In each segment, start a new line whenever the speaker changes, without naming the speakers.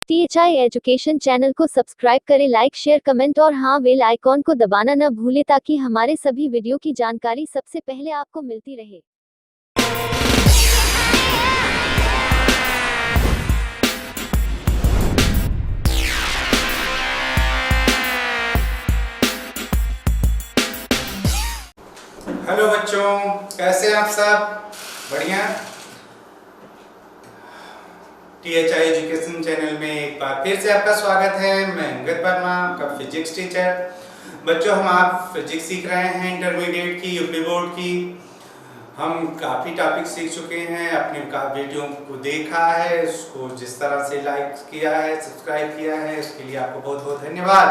THI education channel को subscribe करें, like share comment और हाँ बेल आइकॉन को दबाना न भूलें ताकि हमारे सभी वीडियो की जानकारी सबसे पहले आपको मिलती रहे।
हेलो बच्चों, कैसे हैं आप सब? बढ़िया। THI एजुकेशन चैनल में एक बार फिर से आपका स्वागत है। मैं अंगद वर्मा, आपका फिजिक्स टीचर। बच्चों, हम आप फिजिक्स सीख रहे हैं इंटरमीडिएट की, यूपी बोर्ड की। हम काफ़ी टॉपिक सीख चुके हैं, अपने वीडियो को देखा है, उसको जिस तरह से लाइक किया है, सब्सक्राइब किया है, उसके लिए आपको बहुत बहुत धन्यवाद।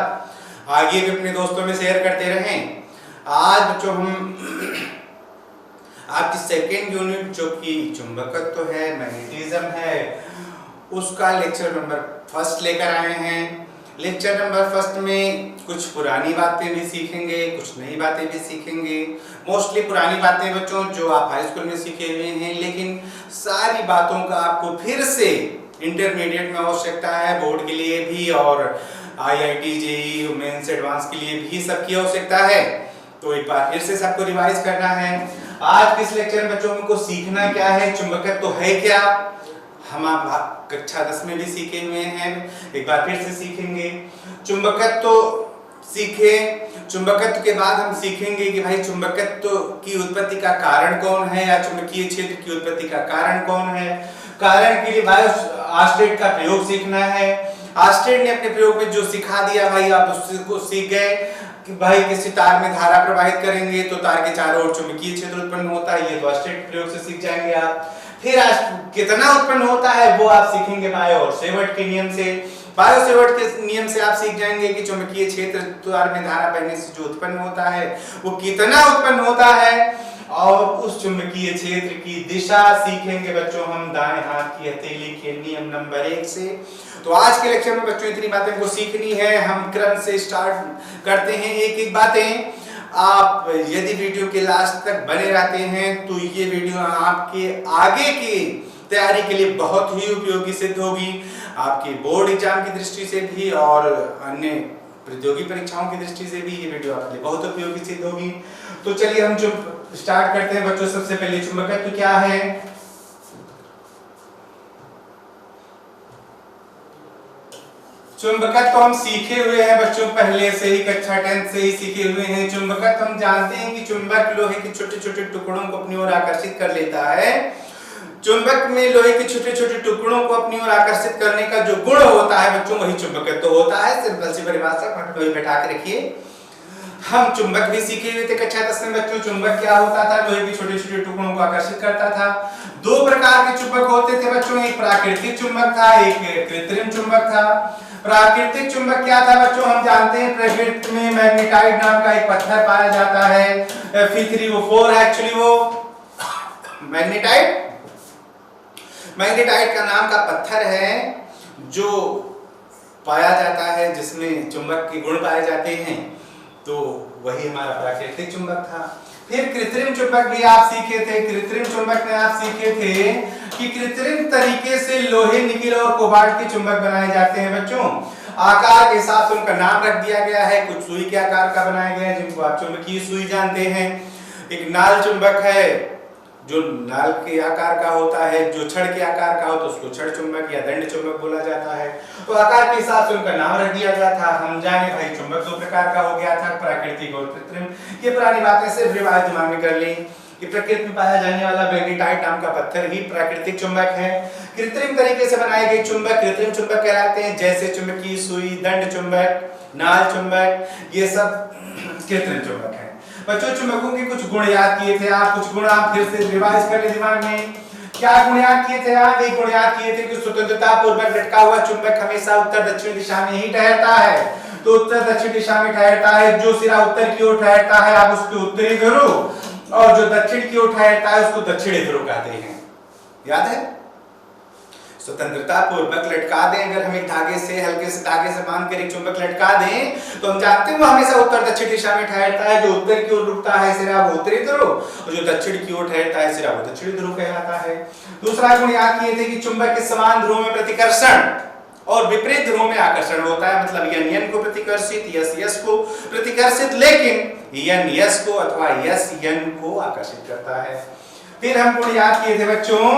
आगे भी अपने दोस्तों में शेयर करते रहें। आज बच्चों हम आपकी सेकेंड यूनिट जो कि चुंबकत्व है, मैग्नेटिज्म है, उसका लेक्चर नंबर फर्स्ट लेकर आए हैं। लेक्चर नंबर फर्स्ट में कुछ पुरानी बातें भी सीखेंगे, कुछ नई बातें भी सीखेंगे। मोस्टली पुरानी बातें बच्चों जो आप हाई स्कूल में सीखे हुए हैं, लेकिन सारी बातों का आपको फिर से इंटरमीडिएट में आवश्यकता है, बोर्ड के लिए भी और IIT JEE मेंस एडवांस के लिए भी सबकी आवश्यकता है। तो एक बार फिर से सबको रिवाइज करना है। आज किस लेक्चर में बच्चों को सीखना क्या है, चुंबकत्व है क्या, हम आप कक्षा 10 में भी सीखे हुए हैं, एक बार फिर से सीखेंगे। चुंबकत्व सीखे, चुंबकत्व के बाद हम सीखेंगे कि भाई चुंबकत्व की उत्पत्ति का कारण कौन है, या चुंबकीय क्षेत्र की उत्पत्ति का कारण कौन है। कारण के लिए भाई ऑर्स्टेड का प्रयोग सीखना है। ऑर्स्टेड ने अपने प्रयोग में जो सिखा दिया भाई आप उसको सीख गए कि भाई किसी तार में धारा प्रवाहित करेंगे तो तार के चारों ओर चुंबकीय क्षेत्र उत्पन्न होता है, ये तो ऑर्स्टेड प्रयोग से सीख जाएंगे आप। फिर कितना उत्पन्न होता है वो आप सीखेंगे बायो-सेवर्ट के नियम से। बायो-सेवर्ट के नियम से आप सीख जाएंगे कि चुंबकीय क्षेत्र तार में धारा बहने से जो उत्पन्न होता है वो कितना उत्पन्न होता है, और उस चुंबकीय क्षेत्र की दिशा सीखेंगे बच्चों हम दाएं हाथ की हथेली के नियम नंबर 1 से। तो आज के लेक्चर में बच्चों इतनी बातें को सीखनी है। हम क्रम से स्टार्ट करते हैं एक एक बातें। आप यदि वीडियो के लास्ट तक बने रहते हैं तो ये वीडियो आपके आगे की तैयारी के लिए बहुत ही उपयोगी सिद्ध होगी, आपके बोर्ड एग्जाम की दृष्टि से भी और अन्य प्रतियोगी परीक्षाओं की दृष्टि से भी ये वीडियो आपके लिए बहुत उपयोगी सिद्ध होगी। तो चलिए हम जो स्टार्ट करते हैं बच्चों। सबसे पहले चुंबकत्व क्या है। चुंबकत्व हम सीखे हुए हैं बच्चों, पहले से ही कक्षा 10 से ही सीखे हुए हैं। चुंबकत्व हम जानते हैं कि चुंबक लोहे के छोटे छोटे टुकड़ों को अपनी ओर आकर्षित कर लेता है। चुंबक में लोहे के छोटे छोटे टुकड़ों को अपनी ओर आकर्षित करने का जो गुण होता है बच्चों, वही चुंबकत्व होता है। सिंपल सी परिभाषा पट लोहे बैठा के रखिए। हम चुंबक भी सीखे हुए थे कक्षा 10 में बच्चों। चुंबक क्या होता था, लोहे के छोटे छोटे टुकड़ों को आकर्षित करता था। दो प्रकार के चुंबक होते थे बच्चों, एक प्राकृतिक चुंबक था, एक कृत्रिम चुंबक था। प्राकृतिक चुंबक क्या था बच्चों, हम जानते हैं प्रकृति में मैग्नेटाइट नाम का एक पत्थर पाया जाता है, Fe3O4 है एक्चुअली वो मैग्नेटाइट। मैग्नेटाइट का नाम का पत्थर है जो पाया जाता है, जिसमें चुंबक के गुण पाए जाते हैं। तो वही हमारा प्राकृतिक चुंबक था। फिर कृत्रिम चुंबक भी आप सीखे थे। कृत्रिम चुंबक में आप सीखे थे कि कृत्रिम तरीके से लोहे, निकेल और कोबाल्ट के चुंबक बनाए जाते हैं बच्चों। आकार के हिसाब से उनका नाम रख दिया गया है। कुछ सुई के आकार का बनाया गया है जिनको आप चुंबकीय सुई जानते हैं। एक नाल चुंबक है जो नाल के आकार का होता है, जो छड़ के आकार का हो तो उसको छड़ चुंबक या दंड चुंबक बोला जाता है। तो आकार के हिसाब से उनका नाम रख दिया गया था। हम जाने भाई चुंबक दो प्रकार का हो गया था, प्राकृतिक और कृत्रिम। ये पुरानी बातें सिर्फ रिवाज दिमाग में कर ली कि प्रकृति में पाया जाने वाला मैग्नेटाइट नाम का पत्थर ही प्राकृतिक चुंबक है। कृत्रिम तरीके से बनाए गए चुंबक कृत्रिम चुंबक कहलाते हैं, जैसे चुंबकीय सुई, दंड चुंबक, नाल चुंबक, ये सब कृत्रिम चुंबक है। बच्चों, चुंबकों के कुछ गुण याद किए थे आप, कुछ गुण आप फिर से रिवाइज कर ले दिमाग में। क्या गुण याद किए थे आप? एक गुण याद किए थे कि स्वतंत्रता पूर्वक लटका हुआ चुंबक हमेशा उत्तर दक्षिण दिशा में ही ठहरता है। तो उत्तर दक्षिण दिशा में ठहरता है, जो सिरा उत्तर की ओर ठहरता है आप उसको उत्तरी ध्रुव, और जो दक्षिण की ओर ठहरता है उसको दक्षिणी ध्रुव कहते हैं। याद है? स्वतंत्रता पूर्वक लटका दें, अगर हम एक धागे से, हल्के से धागे से बांध कर एक चुंबक लटका दें तो हम जानते हैं वो हमेशा उत्तर दक्षिण दिशा में ठहरता है। जो उत्तर की ओर रुकता है सिरा वो उत्तरी ध्रुव, और जो दक्षिण की ओर ठहरता है सिरा वो दक्षिणी ध्रुव कहलाता है। दूसरा गुण याद किए थे कि चुंबक के समान ध्रुव में प्रतिकर्षण और विपरीत ध्रुव में आकर्षण होता है, मतलब यन यन को प्रतिकर्षित, यस यस को प्रतिकर्षित, लेकिन यन यस को अथवा यस यन को आकर्षित करता है। फिर हम गुण याद किए थे बच्चों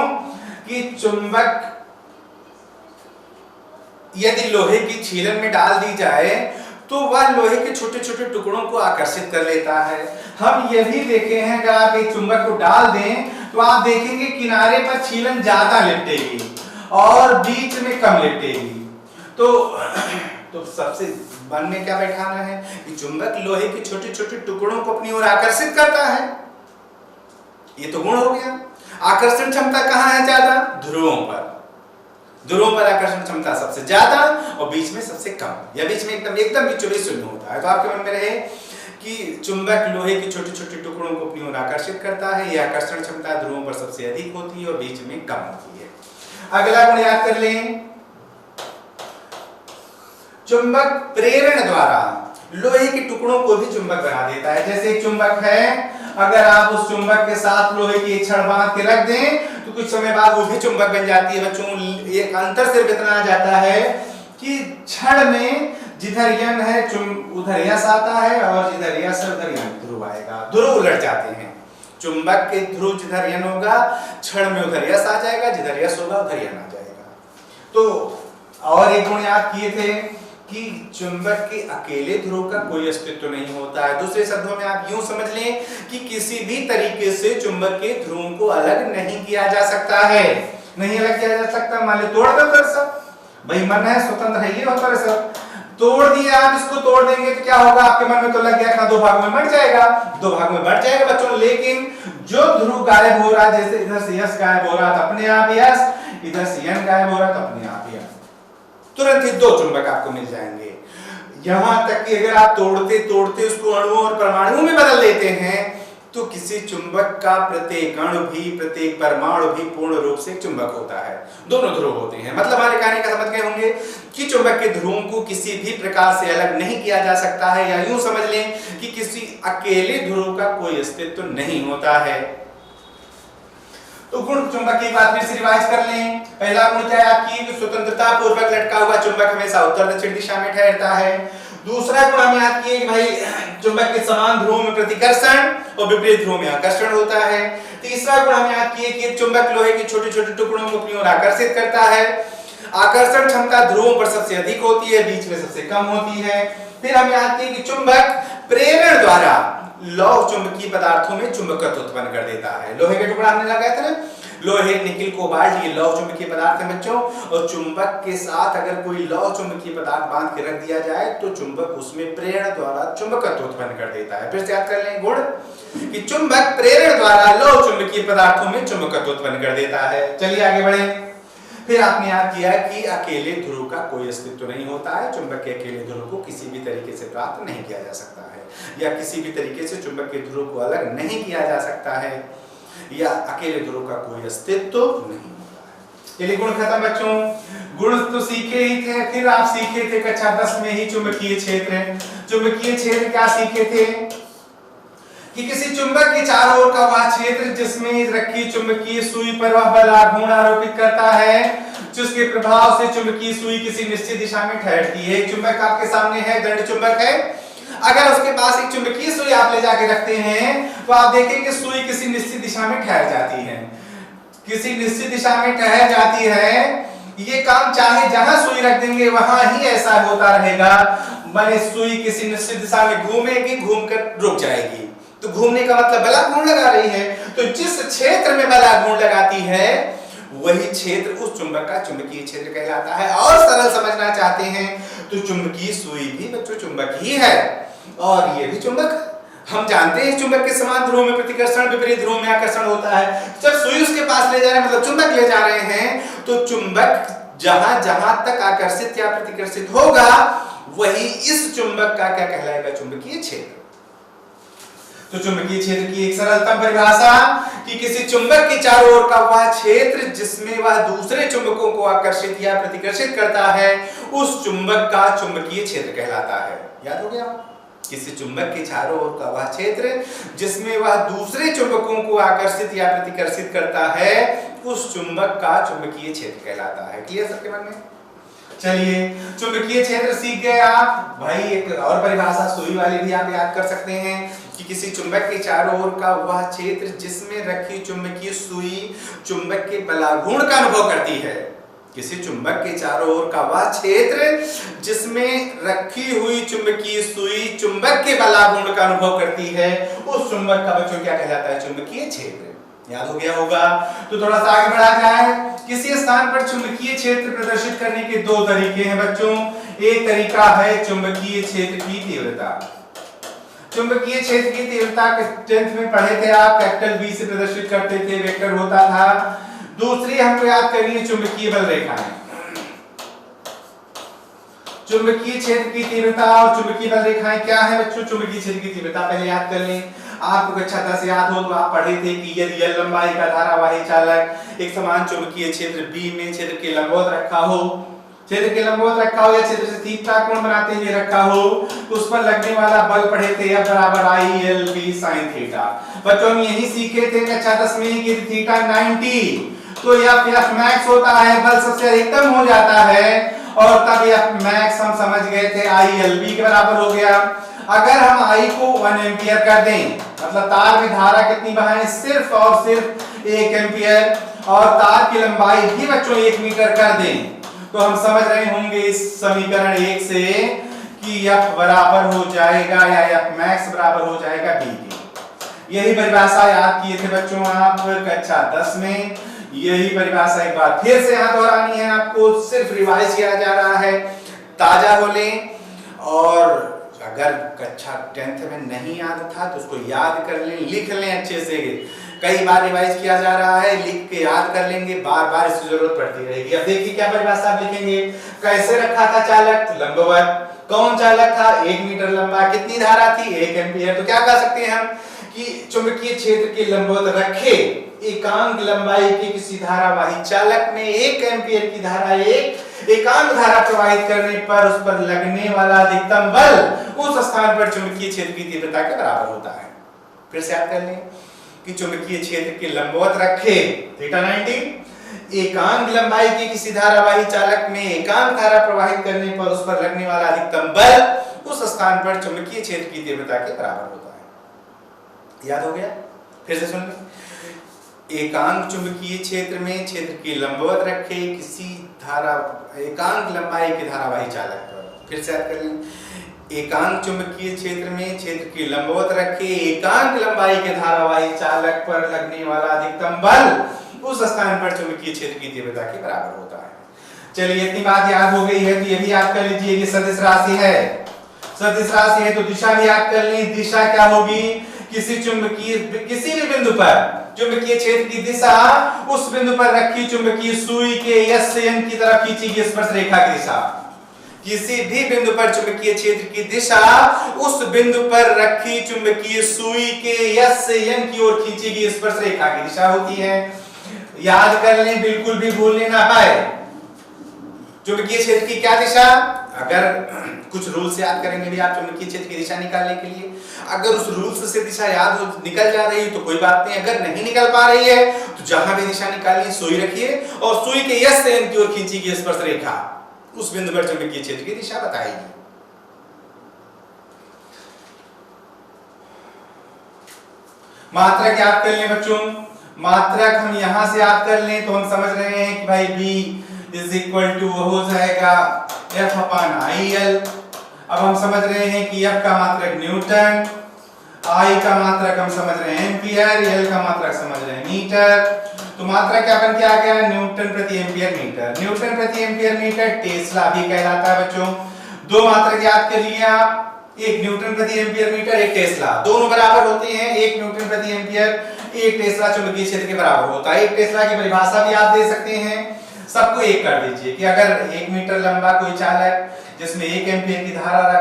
कि चुंबक यदि लोहे की छीलन में डाल दी जाए तो वह लोहे के छोटे छोटे टुकड़ों को आकर्षित कर लेता है। हम ये भी देखे हैं अगर आप एक चुंबक को डाल दें तो आप देखेंगे किनारे पर छीलन ज्यादा लिपटेगी और बीच में कम लिपटेगी। तो सबसे मन में क्या बैठाना है कि चुंबक लोहे के छोटे छोटे टुकड़ों को अपनी ओर आकर्षित करता है। ये तो गुण हो गया। आकर्षण क्षमता कहाँ है ज्यादा? ध्रुवों पर। ध्रुवों पर आकर्षण क्षमता सबसे ज्यादा और बीच में सबसे कम, या बीच में एकदम बीचों बीच शून्य होता है। तो आपके मन में रहे कि चुंबक लोहे के छोटे छोटे टुकड़ों को अपनी ओर आकर्षित करता है। यह आकर्षण क्षमता ध्रुवों पर सबसे अधिक होती है और बीच में कम होती है। अगला गुण याद कर लें, चुंबक प्रेरण द्वारा लोहे के टुकड़ों को भी चुंबक बना देता है। जैसे एक चुंबक है, अगर आप उस चुंबक के साथ लोहे की एक छड़ बांध के रख दें तो कुछ समय बाद वो भी चुंबक बन जाती है। बच्चों एक अंतर सिर्फ इतना आ जाता है कि छड़ में जिधर यन है उधर यस आता है और जिधर यस है उधर यन ध्रुव आएगा। ध्रुव उलट जाते हैं। चुंबक के ध्रुव जिधर यन होगा छड़ में उधर यस आ जाएगा, जिधर यस होगा उधर यन आ जाएगा। तो और एक गुण याद किए थे कि चुंबक के अकेले ध्रुव का कोई अस्तित्व नहीं होता है। दूसरे शब्दों में आप यूं समझ लें कि किसी भी तरीके से चुंबक के ध्रुवों को अलग नहीं किया जा सकता है। नहीं अलग किया जा सकता। मान लो तोड़ दो फिर सब, भाई मन है स्वतंत्र है ये होता है सब, तोड़ दिए आप, इसको तोड़ देंगे तो क्या होगा? आपके मन में तो लग गया दो भागों में बढ़ जाएगा, दो भागों में बढ़ जाएगा बच्चों। लेकिन जो ध्रुव गायब हो रहा है, जैसे इधर से यस गायब हो रहा है तो अपने आप यस, इधर से यन गायब हो रहा है तो अपने आप यन, तुरंत ही दो चुंबक आपको मिल जाएंगे। यहां तक कि अगर आप तोड़ते तोड़ते उसको अणुओं और परमाणुओं में बदल देते हैं तो किसी चुंबक का प्रत्येक अणु भी, प्रत्येक परमाणु भी पूर्ण रूप से चुंबक होता है। दोनों ध्रुव होते हैं। मतलब हमारे कहने का समझ गए होंगे कि चुंबक के ध्रुवों को किसी भी प्रकार से अलग नहीं किया जा सकता है, या यूं समझ लें कि किसी अकेले ध्रुव का कोई अस्तित्व नहीं होता है। तो गुण चुंबक की बात फिर से रिवाइज कर लें। पहला गुण क्या है आपकी? स्वतंत्रता पूर्वक लटका हुआ चुंबक हमेशा उत्तर दक्षिण दिशा में ठहरता है। दूसरा गुण हम याद किए कि भाई चुंबक के समान ध्रुवों में प्रतिकर्षण और विपरीत ध्रुवों में आकर्षण होता है। तीसरा गुण हम याद किए कि चुंबक लोहे के छोटे छोटे टुकड़ों को अपनी ओर आकर्षित करता है। आकर्षण क्षमता ध्रुवों पर सबसे अधिक होती है, बीच में सबसे कम होती है। फिर हम याद किए कि चुंबक प्रेरण द्वारा लौह चुंबकीय पदार्थों में चुंबकत्व उत्पन्न कर देता है। लोहे के टुकड़ा हमने लगाया था ना, लोहे, निकिल, कोबाल्ट, ये लौह चुंबकीय पदार्थ हैं बच्चों। और चुंबक के साथ अगर कोई लौह चुंबकीय पदार्थ बांध के रख दिया जाए तो चुंबक उसमें प्रेरण द्वारा चुंबकत्व उत्पन्न कर देता है। फिर से याद कर लें गुण कि चुंबक प्रेरण द्वारा लौह चुंबकीय पदार्थों में चुंबकत्व उत्पन्न कर देता है। चलिए आगे बढ़े। फिर आपने याद किया कि अकेले ध्रुव का कोई अस्तित्व नहीं होता है। चुंबक के अकेले ध्रुव को किसी भी तरीके से प्राप्त नहीं किया जा सकता है, या किसी भी तरीके से चुंबक के ध्रुव को अलग नहीं किया जा सकता है, या अकेले ध्रुव का कोई अस्तित्व नहीं होता है। चलिए गुण खत्म बच्चों। गुण तो सीखे ही थे। फिर आप सीखे थे कक्षा 10 में ही चुंबकीय क्षेत्र। चुंबकीय क्षेत्र क्या सीखे थे कि किसी चुंबक के चारों ओर का वह क्षेत्र जिसमें रखी चुंबकीय सुई पर वह बल आघूर्ण आरोपित करता है, जिसके प्रभाव से चुंबकीय सुई किसी निश्चित दिशा में ठहरती है। एक चुंबक आपके सामने है, दंड चुंबक है। अगर उसके पास एक चुंबकीय सुई आप ले जाके रखते हैं तो आप देखेंगे सुई किसी निश्चित दिशा में ठहर जाती है। किसी निश्चित दिशा में ठहर जाती है। ये काम चाहे जहां सुई रख देंगे वहां ही ऐसा होता रहेगा। माने सुई किसी निश्चित दिशा में घूमेगी, घूमकर रुक जाएगी। तो घूमने का मतलब बल आघूर्ण लगा रही है। तो जिस क्षेत्र में बल आघूर्ण लगाती है वही क्षेत्र उस चुंबक का चुंबकीय क्षेत्र कहलाता है। और सरल समझना चाहते हैं तो चुंबकीय सुई भी बच्चों चुंबक ही है और ये भी चुंबक। हम जानते हैं चुंबक के समान ध्रुव में प्रतिकर्षण, विपरीत ध्रुव में आकर्षण होता है। जब सुई उसके पास ले जा रहे हैं मतलब चुंबक ले जा रहे हैं तो चुंबक जहां जहां तक आकर्षित या प्रतिकर्षित होगा वही इस चुंबक का क्या कहलाएगा? चुंबकीय क्षेत्र। तो चुंबकीय क्षेत्र की एक सरलतम परिभाषा कि किसी चुंबक के चारों ओर का वह क्षेत्र जिसमें वह दूसरे चुंबकों को आकर्षित या प्रतिकर्षित करता है उस चुंबक का चुंबकीय क्षेत्र कहलाता है। याद हो गया? किसी चुंबक के चारों ओर का वह क्षेत्र जिसमें वह दूसरे चुंबकों को आकर्षित या प्रतिकर्षित करता है उस चुंबक का चुंबकीय क्षेत्र कहलाता है। क्लियर सबके मन में? चलिए, चुंबकीय क्षेत्र सीख गए आप। भाई एक और परिभाषा सुई वाली भी आप याद कर सकते हैं कि किसी चुंबक के चारों ओर का वह क्षेत्र जिसमें रखी चुंबकीय सुई चुंबक के बलागुण का अनुभव करती है। किसी चुंबक के चारों ओर का वह क्षेत्र जिसमें रखी हुई चुंबकीय सुई चुंबक के बलागुण का अनुभव करती है, उस चुंबक का बच्चों क्या कहलाता है? चुंबकीय क्षेत्र। याद हो गया होगा। तो थोड़ा सा आगे बढ़ा जाए। किसी स्थान पर चुंबकीय क्षेत्र प्रदर्शित करने के दो तरीके हैं बच्चों। एक तरीका है चुंबकीय क्षेत्र की तीव्रता। चुंबकीय क्षेत्र की तीव्रता 10th में पढ़े थे आप, कैपिटल बी से प्रदर्शित करते थे, वेक्टर होता था। दूसरी हमको याद करनी है चुंबकीय बल रेखाएं। चुंबकीय क्षेत्र की तीव्रता और चुंबकीय बल रेखाएं क्या है बच्चों? चुंबकीय क्षेत्र की तीव्रता पहले याद कर लें। आपको कक्षा 10 याद हो तो आप पढ़े थे कि यदि L लंबाई का धारावाही चालक एक समान चुंबकीय क्षेत्र B में क्षेत्र के लंबवत रखा हो, क्षेत्र के लंबवत रखा हो या क्षेत्र से थीटा कोण बनाते हुए रखा हो, तो उस पर लगने वाला बल पढ़े थे F बराबर ILB sin थीटा। बच्चों हम यही सीखे थे कक्षा 10 में कि थीटा 90 तो F मैक्स होता है, बल सबसे अधिकतम हो जाता है और तब F मैक्स हम समझ गए थे ILB के बराबर हो गया। अगर हम I को 1 एम्पियर कर दें, मतलब तार में धारा कितनी बहाएं? सिर्फ और सिर्फ 1 एम्पियर, और तार की लंबाई भी बच्चों 1 मीटर कर दें, तो हम समझ रहे होंगे इस समीकरण 1 से कि F बराबर हो जाएगा या F मैक्स बराबर हो जाएगा B के। यही परिभाषा याद किए थे बच्चों आप कक्षा 10 में। यही परिभाषा एक बार फिर से यहाँ दोहरानी है आपको, सिर्फ रिवाइज किया जा रहा है, ताजा हो लें। और अगर कक्षा 10th में नहीं याद था तो उसको याद कर लें, लिख लें अच्छे से। कई बार रिवाइज किया जा रहा है, लिख के याद कर लेंगे, बार बार इसकी जरूरत पड़ती रहेगी। अब देखिए क्या परिभाषा आप लिखेंगे। कैसे रखा था चालक? लंबवत। कौन चालक था? 1 मीटर लंबा। कितनी धारा थी? 1 एम्पियर। तो क्या कह सकते हैं हम कि चुंबकीय क्षेत्र के लंबवत रखे एकांक लंबाई के किसी धारावाही चालक में 1 एम्पियर की धारा एकांक धारा प्रवाहित करने पर उस पर लगने वाला अधिकतम बल उस स्थान पर चुंबकीय क्षेत्र की तीव्रता के बराबर होता है। फिर से याद कर लें कि चुंबकीय क्षेत्र के लंबवत रखे थीटा 90 एकांक लंबाई के किसी धारावाही चालक में एकांक धारा प्रवाहित करने पर उस पर लगने वाला अधिकतम बल उस स्थान पर चुंबकीय क्षेत्र की तीव्रता के बराबर होता है। याद हो गया? फिर से सुन लें। एकांक चुंबकीय क्षेत्र में क्षेत्र के लंबवत रखे किसी धारा एकांक लंबाई के धारावाही चालक पर। फिर से याद कर लें। एकांक चुंबकीय क्षेत्र में क्षेत्र के लंबवत रखे एकांक लंबाई के धारावाही चालक पर लगने वाला अधिकतम बल उस स्थान पर चुंबकीय क्षेत्र की तीव्रता के बराबर होता है। चलिए इतनी बात याद हो गई है तो ये भी याद कर लीजिए, ये सदिश राशि है। सदिश राशि है तो दिशा भी याद कर लें। दिशा क्या होगी? किसी भी बिंदु पर चुंबकीय क्षेत्र की दिशा उस बिंदु पर रखी चुंबकीय सुई के S से N की तरफ खींची गई स्पर्श रेखा की दिशा। किसी भी बिंदु पर चुंबकीय क्षेत्र की दिशा उस बिंदु पर रखी चुंबकीय सुई के S से N की ओर खींची गई स्पर्श रेखा की दिशा होती है। याद कर लें, बिल्कुल भी भूलने ना पाए। चुंबकीय क्षेत्र की क्या दिशा? अगर कुछ रूल से याद करेंगे भी आप चुंबकीय क्षेत्र की दिशा निकालने के लिए। अगर उस रूल्स से दिशा याद हो निकल जा रही है तो कोई बात नहीं, अगर नहीं निकल पा रही है तो जहां भी दिशा निकालिए सुई रखिए और सुई के S से N की ओर खींची गई स्पर्श रेखा उस बिंदु पर चुंबकीय क्षेत्र की दिशा बताएगी। मात्रक याद कर लें बच्चों। मात्रक हम यहां से याद कर लें तो हम समझ रहे हैं कि भाई B इज इक्वल टू हो जाएगा F अपॉन IL। अब हम समझ रहे हैं कि F का मात्रक न्यूटन, I का मात्रक हम समझ रहे हैं एम्पियर, L का मात्रक समझ रहे हैं मीटर। तो मात्रक क्या बन के आ गया? न्यूटन प्रति एम्पियर मीटर। न्यूटन प्रति एम्पियर मीटर टेस्ला भी कहलाता है बच्चों। दो मात्रक याद कर लिए आप, एक न्यूटन प्रति एम्पियर मीटर, एक टेस्ला। दोनों बराबर होते हैं, एक न्यूटन प्रति एम्पियर, एक टेस्ला चुंबकीय क्षेत्र के बराबर होता है। एक टेस्ला की परिभाषा भी आप दे सकते हैं। सबको एक कर दीजिए कि अगर 1 मीटर लंबा कोई चालक जिसमें 1 एम्पियर की धारा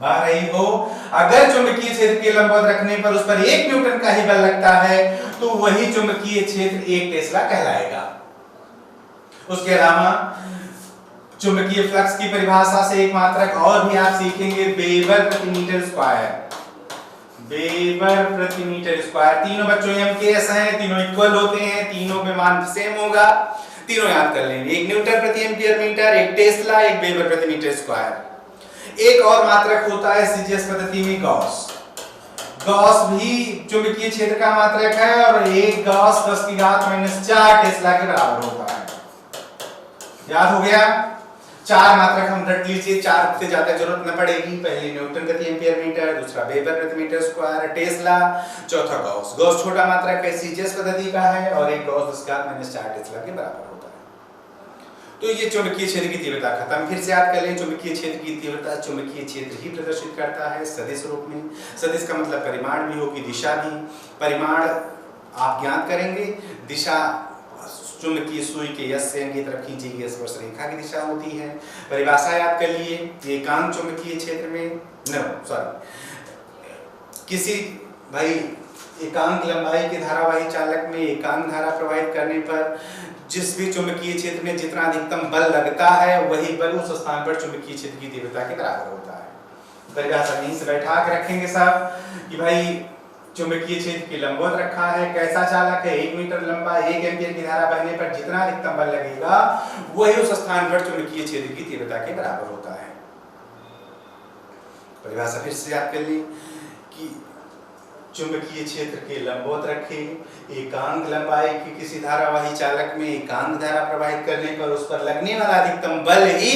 बह रही हो, अगर चुंबकीय क्षेत्र के लंबवत रखने पर उस पर 1 न्यूटन का ही बल लगता है तो वही चुंबकीय क्षेत्र 1 टेस्ला कहलाएगा। उसके अलावा चुंबकीय फ्लक्स की परिभाषा से एक मात्रक और भी आप सीखेंगे, वेबर प्रति मीटर स्क्वायर। वेबर प्रति मीटर स्क्वायर। तीनों बच्चों MKS हैं, तीनों इक्वल होते हैं, तीनों में मान सेम होगा। तीनों याद कर लेंगे, एक न्यूटन प्रति एम्पियर मीटर, एक टेस्ला, एक वेबर प्रति मीटर स्क्वायर। एक और मात्रक होता है सीजीएस पद्धति में गॉस। गॉस भी चुंबकीय क्षेत्र का मात्रक है और एक गॉस 10⁻⁴ टेस्ला के बराबर होता है। याद हो गया? चार मात्रक हम रट लीजिए, चार से ज्यादा जरूरत न पड़ेगी। पहले न्यूटन प्रति एम्पियर मीटर, दूसरा वेबर प्रति मीटर स्क्वायर, टेस्ला, चौथा गॉस। गॉस छोटा मात्रक है, सीजीएस पद्धति का है और एक गॉस 10⁻⁴ टेस्ला के बराबर होता है। तो ये चुंबकीय क्षेत्र की तीव्रता खत्म। फिर से याद कर लें, चुंबकीय क्षेत्र की तीव्रता चुंबकीय क्षेत्र ही प्रदर्शित करता है सदिश रूप में। सदिश का मतलब परिमाण भी होगी, दिशा भी। परिमाण आप ज्ञात करेंगे, दिशा चुंबकीय सुई के यस से अंग की तरफ खींची गई स्पर्श रेखा की दिशा होती है। परिभाषा याद कर लिए, एकांक चुंबकीय क्षेत्र में किसी भाई एकांक लंबाई के धारावाही चालक में एकांक धारा प्रवाहित करने पर जिस भी चुंबकीय क्षेत्र में जितना अधिकतम बल लगता है वही बल उस स्थान पर चुंबकीय क्षेत्र की तीव्रता के बराबर होता है। परिभाषा यहीं से बैठा के रखेंगे सब कि भाई चुंबकीय क्षेत्र के लंबवत रखा है, कैसा चालक है, 1 मीटर लंबा, 1 एम्पियर की धारा बहने पर जितना अधिकतम बल लगेगा वही उस स्थान पर चुंबकीय क्षेत्र की तीव्रता के बराबर होता है। परिभाषा फिर से याद कर लें कि चुंबकीय क्षेत्र के लंबवत रखे, एकांक लंबाई के किसी धारावाही चालक में एकांक धारा प्रवाहित करने पर उस पर लगने वाला अधिकतम बल ही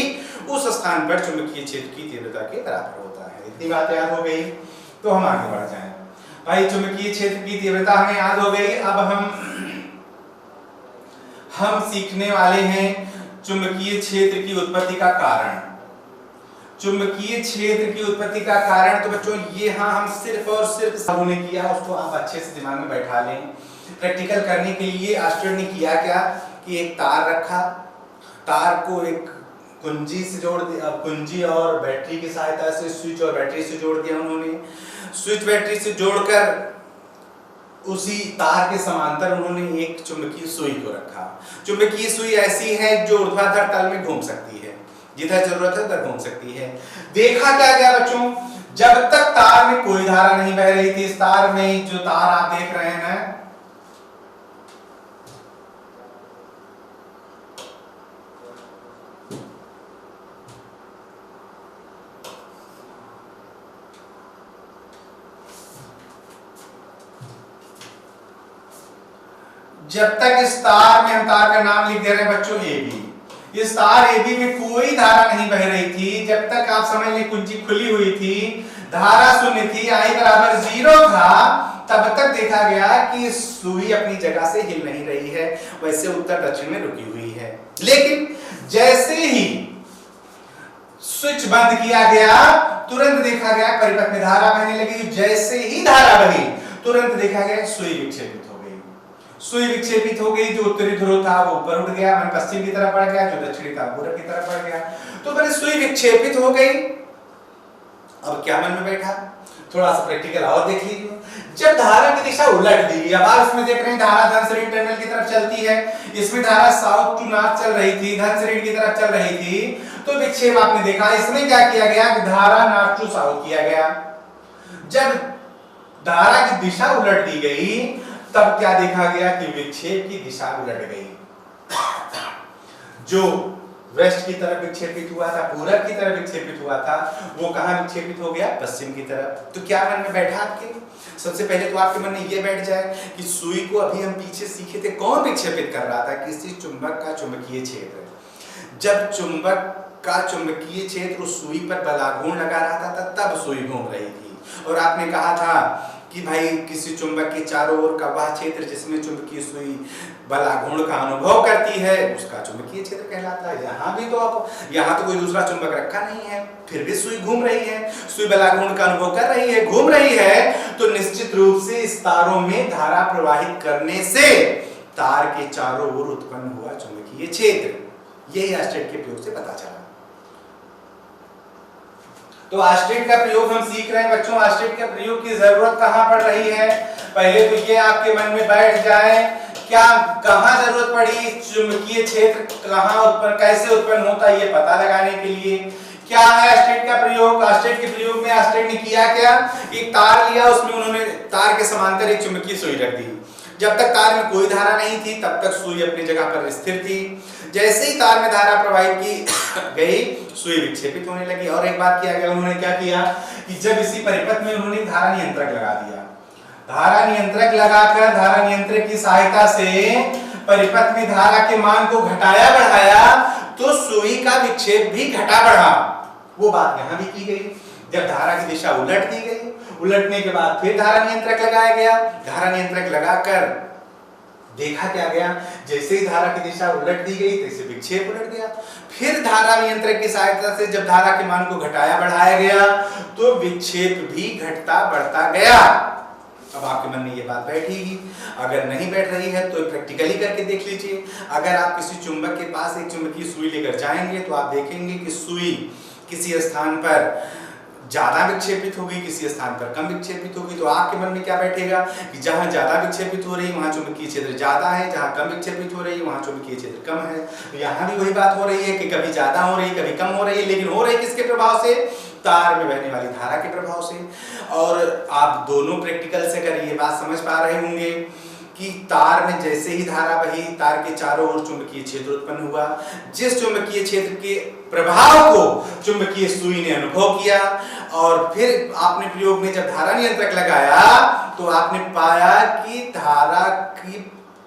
उस स्थान पर चुंबकीय क्षेत्र की तीव्रता के बराबर होता है। इतनी बात याद हो गई, तो हम आगे बढ़ जाएं। भाई चुंबकीय क्षेत्र की तीव्रता हमें याद हो गई। अब हम सीखने वाले हैं चुंबकीय क्षेत्र की उत्पत्ति का कारण। चुंबकीय क्षेत्र की उत्पत्ति का कारण तो बच्चों ये हम सिर्फ और सिर्फ साहू ने किया, उसको आप अच्छे से दिमाग में बैठा लें। प्रैक्टिकल करने के लिए आस्टर्ड ने किया क्या कि एक तार रखा, तार को एक कुंजी से जोड़ दिया, कुंजी और बैटरी की सहायता से स्विच और बैटरी से जोड़ दिया उन्होंने। स्विच बैटरी से जोड़कर उसी तार के समांतर उन्होंने एक चुंबकीय सुई को रखा। चुंबकीय सुई ऐसी है जो ऊर्ध्वाधर तल में घूम सकती है, जिधर जरूरत है उधर घूम सकती है। देखा क्या गया बच्चों, जब तक तार में कोई धारा नहीं बह रही थी, इस तार में जो तार आप देख रहे हैं जब तक इस तार में, हम तार का नाम लिख दे रहे हैं बच्चों AB, इस तार AB में कोई धारा नहीं बह रही थी। जब तक आप समझ लें कुंजी खुली हुई थी, धारा शून्य थी, I बराबर 0 था, तब तक देखा गया कि सुई अपनी जगह से हिल नहीं रही है, वैसे उत्तर दक्षिण में रुकी हुई है। लेकिन जैसे ही स्विच बंद किया गया तुरंत देखा गया परिपथ में धारा बहने लगी। जैसे ही धारा बही तुरंत देखा गया सुई विक्षेपित हो गई। सुई विक्षेपित हो गई, जो उत्तरी ध्रुव था वो ऊपर उठ गया, मैंने पश्चिम की तरफ बढ़ गया, जो दक्षिणी था पूरब की तरफ बढ़ गया। तो मैंने सुई विक्षेपित हो गई। अब क्या मन में बैठा, थोड़ा सा प्रैक्टिकल और देख लीजिए। जब धारा की दिशा उलट दी, अब आप इसमें देख रहे हैं धारा धन से ऋण टर्मिनल की तरफ चलती है, इसमें धारा साउथ टू नॉर्थ चल रही थी, धन से ऋण की तरफ चल रही थी। तो विक्षेप आपने देखा, इसमें क्या किया गया कि धारा नॉर्थ टू साउथ किया गया। जब धारा की दिशा उलट दी गई तब क्या देखा गया कि विक्षेप की दिशा उलट गई। जो वेस्ट की तरफ विक्षेपित हुआ था, पूरब की तरफ विक्षेपित हुआ था, वो कहां विक्षेपित हो गया, पश्चिम की तरफ। तो क्या मन में बैठा आपके, सबसे पहले तो आपके मन में ये बैठ जाए कि सुई को अभी हम पीछे सीखे थे कौन विक्षेपित कर रहा था, किसी चुंबक का चुंबकीय क्षेत्र। जब चुंबक का चुंबकीय क्षेत्र उस सुई पर बलाघूर्ण लगा रहा था तब सुई घूम रही थी। और आपने कहा था कि भाई किसी चुंबक के चारों ओर का वह क्षेत्र जिसमें चुंबकीय सुई बलाघूर्ण का अनुभव करती है उसका चुंबकीय क्षेत्र कहलाता है। यहाँ भी तो आप, यहाँ तो कोई दूसरा चुंबक रखा नहीं है, फिर भी सुई घूम रही है, सुई बलाघूर्ण का अनुभव कर रही है, घूम रही है, तो निश्चित रूप से इस तारों में धारा प्रवाहित करने से तार के चारों ओर उत्पन्न हुआ चुंबकीय क्षेत्र। यही आस्टेट के प्रयोग से पता चला। तो आस्टेट का प्रयोग हम सीख रहे हैं बच्चों। आस्टेट के प्रयोग की जरूरत कहां पड़ रही है, पहले तो ये आपके मन में बैठ जाए, क्या कहां जरूरत पड़ी, चुंबकीय क्षेत्र कहां उत्पन्न, कैसे उत्पन्न होता है ये पता लगाने के लिए। क्या है आस्टेट का प्रयोग, आस्टेट के प्रयोग में आस्टेट ने किया क्या, एक तार लिया, उसमें उन्होंने तार के समांतर एक चुंबकीय सुई रख दी। जब तक तार में कोई धारा नहीं थी तब तक सुई अपनी जगह पर स्थिर थी। जैसे ही तार में धारा प्रवाहित की गई, सुई विक्षेपित होने लगी। और एक बात किया गया, उन्होंने क्या किया कि जब इसी परिपथ में उन्होंने धारा नियंत्रक लगा दिया। धारा नियंत्रक लगाकर धारा नियंत्रक की सहायता से परिपथ में धारा के मान को घटाया बढ़ाया तो सुई का विक्षेप भी घटा बढ़ा। वो बात यहां भी की गई। जब धारा की दिशा उलट दी गई, उलटने के बाद फिर धारा नियंत्रक लगाया गया। धारा नियंत्रक लगाकर देखा क्या गया, जैसे ही धारा की दिशा उलट दी गई तैसे विक्षेप उलट गया। फिर धारा नियंत्रक की सहायता से जब धारा के मान को घटाया बढ़ाया गया तो विक्षेप भी घटता बढ़ता गया। अब आपके मन में ये बात बैठेगी, अगर नहीं बैठ रही है तो प्रैक्टिकली करके देख लीजिए। अगर आप किसी चुंबक के पास एक चुंबकीय सुई लेकर जाएंगे तो आप देखेंगे कि सुई किसी स्थान पर ज्यादा विक्षेपित होगी, किसी स्थान पर कम विक्षेपित होगी। तो आपके मन में क्या बैठेगा कि जहां ज्यादा विक्षेपित हो रही है वहां चुंबकीय क्षेत्र ज्यादा है, जहां कम विक्षेपित हो रही है वहां चुंबकीय क्षेत्र कम है। तो यहाँ भी वही बात हो रही है कि कभी ज्यादा हो रही है कभी कम हो रही है, लेकिन हो रही किसके प्रभाव से? तार में बहने वाली धारा के प्रभाव से। और आप दोनों प्रैक्टिकल से अगर ये बात समझ पा रहे होंगे कि तार में जैसे ही धारा बही, तार के चारों ओर चुंबकीय क्षेत्र उत्पन्न हुआ। जिस चुंबकीय क्षेत्र के प्रभाव को चुंबकीय सुई ने अनुभव किया और फिर आपने प्रयोग में जब धारा नियंत्रक लगाया तो आपने पाया कि धारा की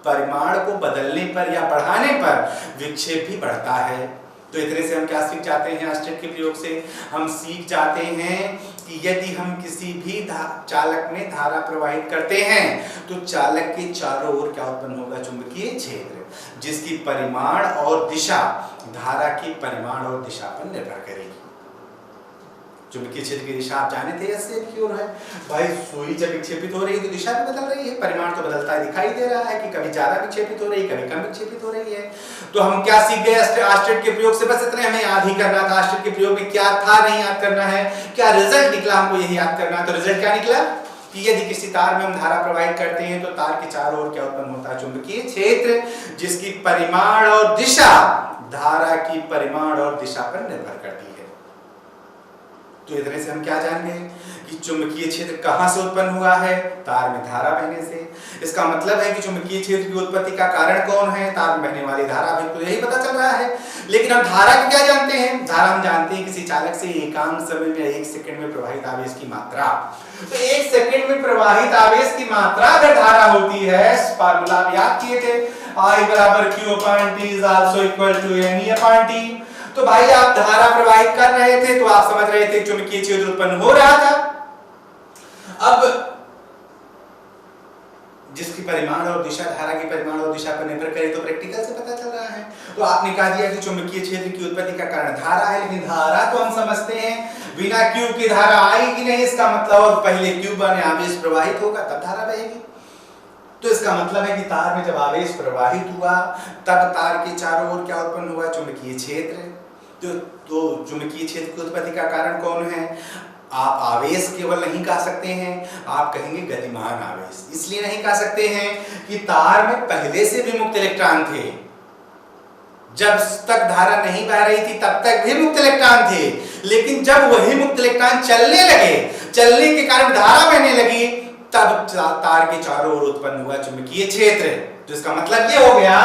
परिमाण को बदलने पर या बढ़ाने पर विक्षेप भी बढ़ता है। तो इतने से हम क्या सीख जाते हैं? आस्टेट के प्रयोग से हम सीख जाते हैं कि यदि हम किसी भी चालक में धारा प्रवाहित करते हैं तो चालक के चारों ओर क्या उत्पन्न होगा? चुंबकीय क्षेत्र, जिसकी परिमाण और दिशा धारा की परिमाण और दिशा पर निर्भर करेगी। चुंबकीय क्षेत्र की दिशा आप जाने थे ऐसे की ओर है। भाई सुई जब विक्षेपित हो रही है तो दिशा भी बदल रही है, परिमाण तो बदलता है दिखाई दे रहा है कि कभी ज्यादा विक्षेपित हो रही है कभी कम विक्षेपित हो रही है। तो हम क्या सीख गए आस्टेट के प्रयोग से? बस इतने हमें याद ही करना था। आस्टेट के प्रयोग में क्या था नहीं याद करना है, क्या रिजल्ट निकला हमको यही याद करना। तो रिजल्ट क्या निकला कि यदि किसी तार में हम धारा प्रवाहित करते हैं तो तार के चारों ओर क्या उत्पन्न होता है? चुंबकीय क्षेत्र, जिसकी परिमाण और दिशा धारा की परिमाण और दिशा पर निर्भर करती है। तो इतने से हम क्या जान गए कि चुंबकीय क्षेत्र कहां से उत्पन्न हुआ है? तार में धारा बहने से। इसका मतलब है कि चुंबकीय क्षेत्र की उत्पत्ति का कारण कौन है? तार में बहने वाली धारा। भी तो यही पता चल रहा है। लेकिन हम धारा को क्या जानते हैं? धारा हम जानते हैं किसी चालक से एकांक समय में 1 सेकंड में प्रवाहित आवेश की मात्रा। तो 1 सेकंड में प्रवाहित आवेश की मात्रा अगर धारा होती है, फार्मूला आप याद किए थे, I = Q/T is also equal to NE/T। तो भाई आप धारा प्रवाहित कर रहे थे तो आप समझ रहे थे चुंबकीय क्षेत्र उत्पन्न हो रहा था। अब जिसकी परिमाण और दिशा धारा की परिमाण और दिशा पर निर्भर करे तो प्रैक्टिकल से पता चल रहा है। तो आपने कहा दिया कि चुंबकीय क्षेत्र की उत्पत्ति का कारण धारा है, लेकिन धारा तो हम समझते हैं बिना Q की धारा आएगी नहीं। इसका मतलब और पहले Q बने आवेश प्रवाहित होगा तब धारा बहेगी। तो इसका मतलब है कि तार में जब आवेश प्रवाहित हुआ तब तार के चारों ओर क्या उत्पन्न हुआ? चुंबकीय क्षेत्र। तो चुंबकीय क्षेत्र की उत्पत्ति का कारण कौन है? आप आवेश केवल नहीं कह सकते हैं, आप कहेंगे गतिमान आवेश। इसलिए नहीं कह सकते हैं कि तार में पहले से भी मुक्त इलेक्ट्रॉन थे। जब तक धारा नहीं बह रही थी तब तक भी मुक्त इलेक्ट्रॉन थे, लेकिन जब वही मुक्त इलेक्ट्रॉन चलने लगे, चलने के कारण धारा बहने लगी, तब तार के चारों ओर उत्पन्न हुआ चुंबकीय क्षेत्र। तो इसका मतलब ये हो गया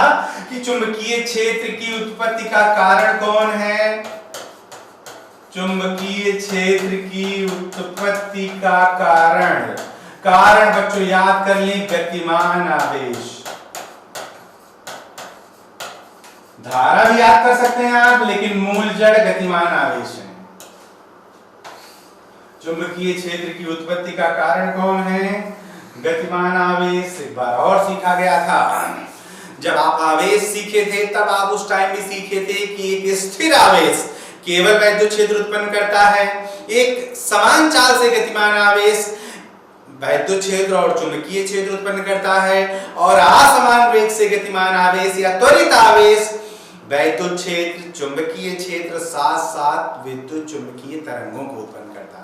कि चुंबकीय क्षेत्र की उत्पत्ति का कारण कौन है? चुंबकीय क्षेत्र की उत्पत्ति का कारण बच्चों याद कर लें, गतिमान आवेश। धारा भी याद कर सकते हैं आप, लेकिन मूल जड़ गतिमान आवेश है। चुंबकीय क्षेत्र की उत्पत्ति का कारण कौन है? गतिमान आवेश। एक बार और सीखा गया था। जब आप आवेश सीखे थे तब आप उस टाइम भी सीखे थे कि एक स्थिर आवेश केवल वैद्युत क्षेत्र उत्पन्न करता है। एक समान चाल से गतिमान आवेश वैद्युत क्षेत्र और चुंबकीय क्षेत्र उत्पन्न करता है, और असमान वेग से गतिमान आवेश या त्वरित आवेश वैद्युत क्षेत्र, चुंबकीय क्षेत्र साथ साथ विद्युत चुंबकीय तरंगों को उत्पन्न करता है।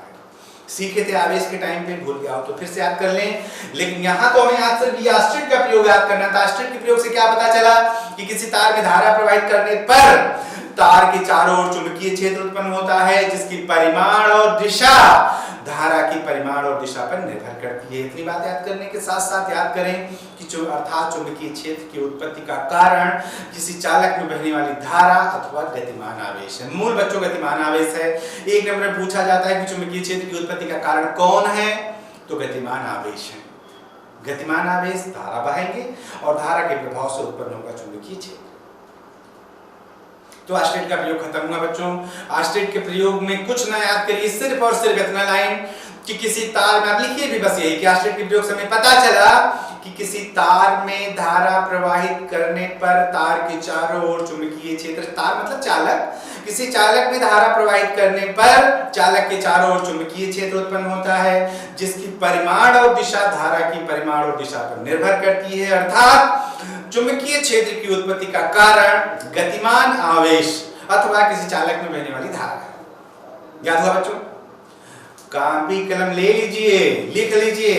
सीखे थे आवेश के टाइम पे, भूल गया हो तो फिर से याद कर लें। लेकिन यहाँ तो हमें आज सिर्फ आस्टेट का प्रयोग याद करना था। आस्टेट के प्रयोग से क्या पता चला कि किसी तार में धारा प्रवाहित करने पर तार के चारों ओर चुंबकीय क्षेत्र उत्पन्न होता है, जिसकी परिमाण और दिशा धारा की परिमाण और दिशा पर निर्भर करती है। इतनी बात याद करने के साथ साथ याद करें कि जो अर्थात चुंबकीय क्षेत्र की उत्पत्ति का कारण किसी चालक में बहने वाली धारा अथवा गतिमान आवेश है। मूल बच्चों गतिमान आवेश है। एक नंबर में पूछा जाता है कि चुंबकीय क्षेत्र की उत्पत्ति का कारण कौन है, तो गतिमान आवेश है। गतिमान आवेश धारा बहेंगे और धारा के प्रभाव से उत्पन्न होगा चुंबकीय क्षेत्र। तो आस्टेट का प्रयोग खत्म हुआ बच्चों। आस्टेट के प्रयोग में कुछ ना याद करिए, सिर्फ और सिर्फ इतना लाइन कि किसी तार में, आप लिखिए भी बस यही कि आस्टेट के प्रयोग से हमें पता चला कि किसी तार में धारा प्रवाहित करने पर तार के चारों ओर चुंबकीय क्षेत्र, तार मतलब चालक, किसी चालक में धारा प्रवाहित करने पर चालक के चारों ओर चुंबकीय क्षेत्र उत्पन्न होता है, जिसकी परिमाण और दिशा धारा की परिमाण और दिशा पर निर्भर करती है। अर्थात चुंबकीय क्षेत्र की उत्पत्ति का कारण गतिमान आवेश अथवा किसी चालक में बहने वाली धारा है। याद हुआ बच्चों? कॉपी कलम ले लीजिए, लिख लीजिए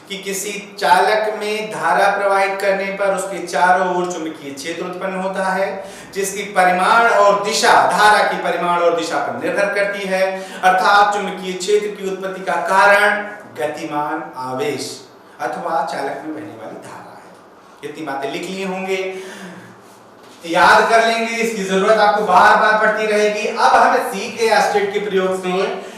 कि किसी चालक में धारा प्रवाहित करने पर उसके चारों ओर चुंबकीय क्षेत्र उत्पन्न होता है, जिसकी परिमाण और दिशा धारा की परिमाण और दिशा पर निर्भर करती है। अर्थात चुंबकीय क्षेत्र की उत्पत्ति का कारण गतिमान आवेश अथवा चालक में बहने वाली धारा है। इतनी बातें लिख लिए होंगे, याद कर लेंगे, इसकी जरूरत आपको बार बार पड़ती रहेगी। अब हमें सीख गए आस्टेट के प्रयोग से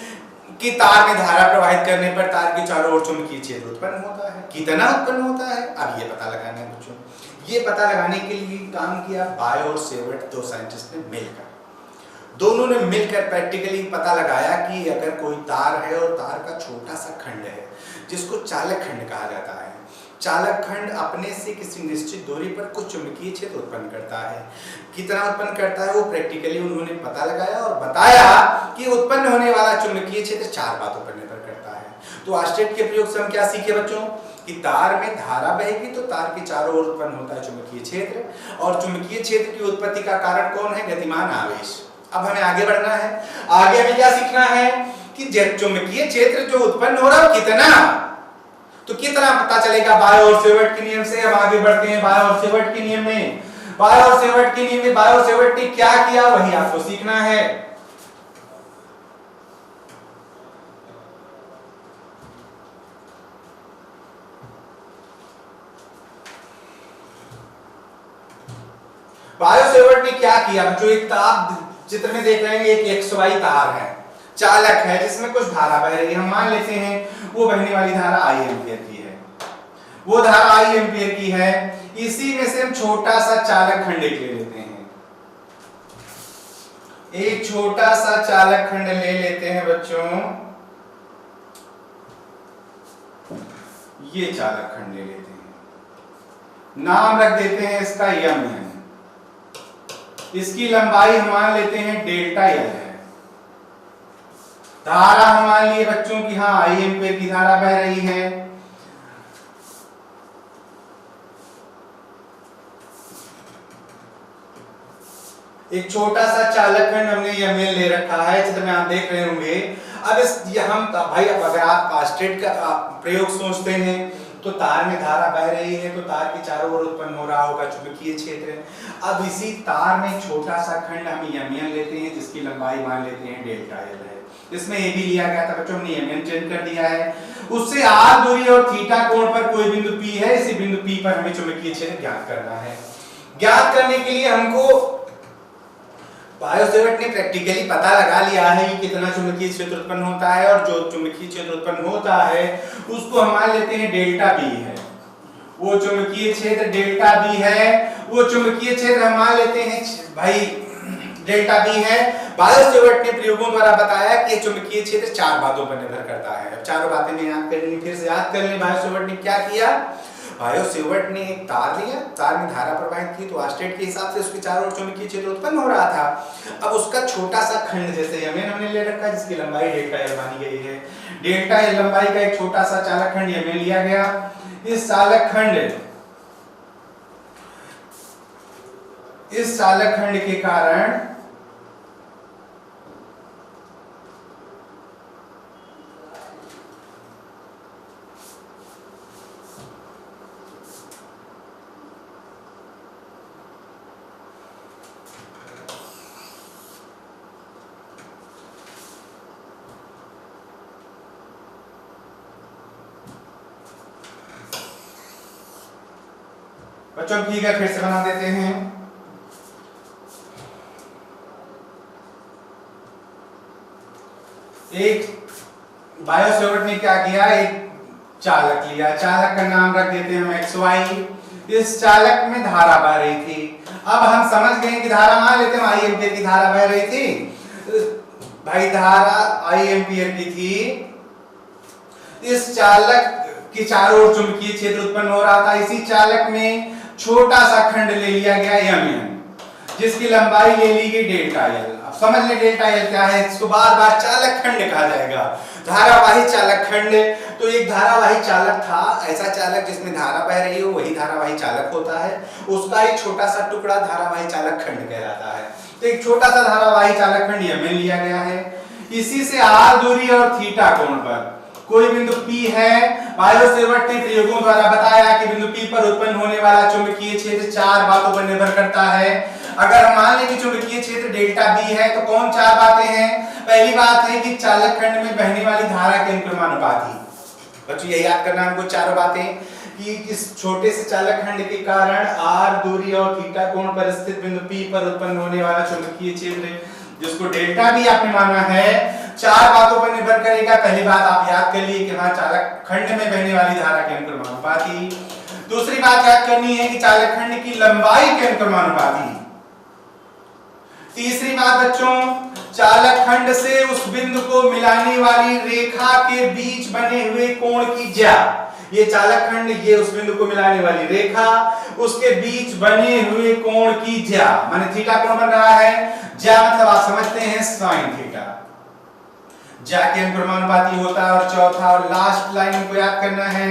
कि तार में धारा प्रवाहित करने पर तार के चारों ओर चुंबकीय क्षेत्र उत्पन्न होता है। कितना उत्पन्न होता है, अब ये पता लगाना है बच्चों। ये पता लगाने के लिए काम किया बायो और सेवर्ट, दो साइंटिस्ट ने मिलकर। दोनों ने मिलकर प्रैक्टिकली पता लगाया कि अगर कोई तार है और तार का छोटा सा खंड है जिसको चालक खंड कहा जाता है, चालक खंड अपने से किसी निश्चित दूरी पर कुछ चुंबकीय क्षेत्र उत्पन्न करता है। कितना उत्पन्न करता है वो प्रैक्टिकली उन्होंने पता लगाया और बताया कि उत्पन्न होने वाला चुंबकीय क्षेत्र चार बातों पर निर्भर करता है। तो आस्टेट के प्रयोग से हम क्या सीखे बच्चों कि तार में धारा बहेगी तो तार के चारों ओर उत्पन्न होता है चुंबकीय क्षेत्र, और चुंबकीय क्षेत्र की उत्पत्ति का कारण कौन है, गतिमान आवेश। अब हमें आगे बढ़ना है। आगे हमें क्या सीखना है कि चुंबकीय क्षेत्र जो उत्पन्न हो रहा है कितना, तो कितना पता चलेगा बायो और सेवर्ट के नियम से। हम आगे बढ़ते हैं बायो और सेवर्ट के नियम में। बायो और सेवर्ट के नियम में बायो और सेवर्ट ने क्या किया वही आपको सीखना है। बायो सेवर्ट ने क्या किया, जो एक आप चित्र में देख रहे हैं, एक XY तार है, चालक है जिसमें कुछ धारा बह रही है। हम मान लेते हैं वो बहने वाली धारा I एम्पियर की है, वो धारा I एम्पियर की है। इसी में से हम छोटा सा चालक खंड एक ले लेते हैं, एक छोटा सा चालक खंड ले लेते हैं बच्चों, ये चालक खंड ले लेते हैं, नाम रख देते हैं इसका M है। इसकी लंबाई हम मान लेते हैं डेल्टा L है। धारा हम मान लिए बच्चों की हाँ I एम्पियर की धारा बह रही है। एक छोटा सा चालक खंड हमने ml ले रखा है, चित्र में आप देख रहे होंगे। अब हम भाई अगर आप आस्टेट का प्रयोग सोचते हैं तो तार में धारा बह रही है तो तार के चारों ओर उत्पन्न हो रहा होगा चुंबकीय क्षेत्र। अब इसी तार में छोटा सा खंड हम ml लेते हैं जिसकी लंबाई मान लेते हैं डेल्टा L है। इसमें ए भी लिया गया था बच्चों, हमने mn चेंज कर दिया है। उससे r दूरी और थीटा कोण पर कोई बिंदु P है, इसी बिंदु P पर हमें चुंबकीय क्षेत्र ज्ञात करना है। ज्ञात करने के लिए हमको बायो सेवर्ट ने प्रैक्टिकली पता लगा लिया है कि कितना चुंबकीय क्षेत्र उत्पन्न होता है, और जो चुंबकीय क्षेत्र उत्पन्न होता है उसको हम मान लेते हैं डेल्टा बी है। वो चुंबकीय क्षेत्र डेल्टा बी है, वो चुंबकीय क्षेत्र हम मान लेते हैं भाई डेल्टा बी है। बायो सेवर्ट ने प्रयोगों द्वारा बताया कि चुंबकीय क्षेत्र चार बातों पर निर्भर करता है। अब चारों बातें में याद करनी, फिर से याद कर लें बायो सेवर्ट ने क्या किया। बायो सेवर्ट ने एक तार लिया, तार में धारा प्रवाहित की तो आस्टेट के हिसाब से उसके चारों ओर चुंबकीय क्षेत्र उत्पन्न हो रहा था। अब उसका छोटा सा खंड जैसे हमने ले रखा है जिसकी लंबाई डेल्टा L मानी गई है। डेल्टा L लंबाई का एक छोटा सा चालक खंड हमें लिया गया। इस चालक खंड के कारण बच्चों ठीक है, फिर से बना देते हैं। एक बायोसेवर्ट ने क्या किया, एक चालक लिया, चालक का नाम रख देते हैं हम XY। इस चालक में धारा बह रही थी। अब हम समझ गए कि धारा मान लेते हैं I एम्पियर की धारा बह रही थी। भाई धारा I एम्पियर की थी। इस चालक के चारों ओर चुंबकीय क्षेत्र उत्पन्न हो रहा था। इसी चालक में छोटा सा खंड ले लिया गया Mn, जिसकी लंबाई ले ली गई डेल्टा L। अब समझ ले डेल्टा L क्या है, इसको बार बार चालक खंड कहा जाएगा, धारावाही चालक खंड। तो एक धारावाही चालक था, ऐसा चालक जिसमें धारा बह रही हो वही धारावाही चालक होता है, उसका एक छोटा सा टुकड़ा धारावाही चालक खंड कहलाता है। तो एक छोटा सा धारावाही चालक खंड Mn लिया गया है। इसी से r दूरी और थीटा कोण पर कोई बिंदु P है। बायोसेवर्ट ने प्रयोगों द्वारा बताया कि बिंदु P पर उत्पन्न होने वाला चुंबकीय क्षेत्र चार बातों पर निर्भर करता है। अगर हम मान लें कि चुंबकीय क्षेत्र डेल्टा B है तो कौन चार बातें हैं? पहली बात है कि चालक खंड में बहने वाली धारा के अनुक्रमानुपाती। बच्चों यही याद करना हमको चारों बातें कि इस छोटे से चालक खंड के कारण r दूरी और थीटा कोण पर स्थित बिंदु P पर उत्पन्न होने वाला चुंबकीय क्षेत्र, जिसको डेल्टा B आपने माना है, चार बातों पर निर्भर करेगा। पहली बात आप याद कर लिए कि वहां चालक खंड में बहने वाली धारा के अनुक्रमानुपाती। दूसरी बात याद करनी है कि चालक खंड की लंबाई के अनुक्रमानुपाती। तीसरी बात बच्चों, चालक खंड से उस बिंदु को मिलाने वाली रेखा के बीच बने हुए कोण की ज्या। ये चालक खंड, ये उस बिंदु को मिलाने वाली रेखा, उसके बीच बने हुए कोण की ज्या, माने थीटा कोण बन रहा है। ज्या मतलब आप समझते हैं साइन थीटा, ज्या के अनुक्रमानुपाती होता है। और चौथा और लास्ट लाइन को याद करना है,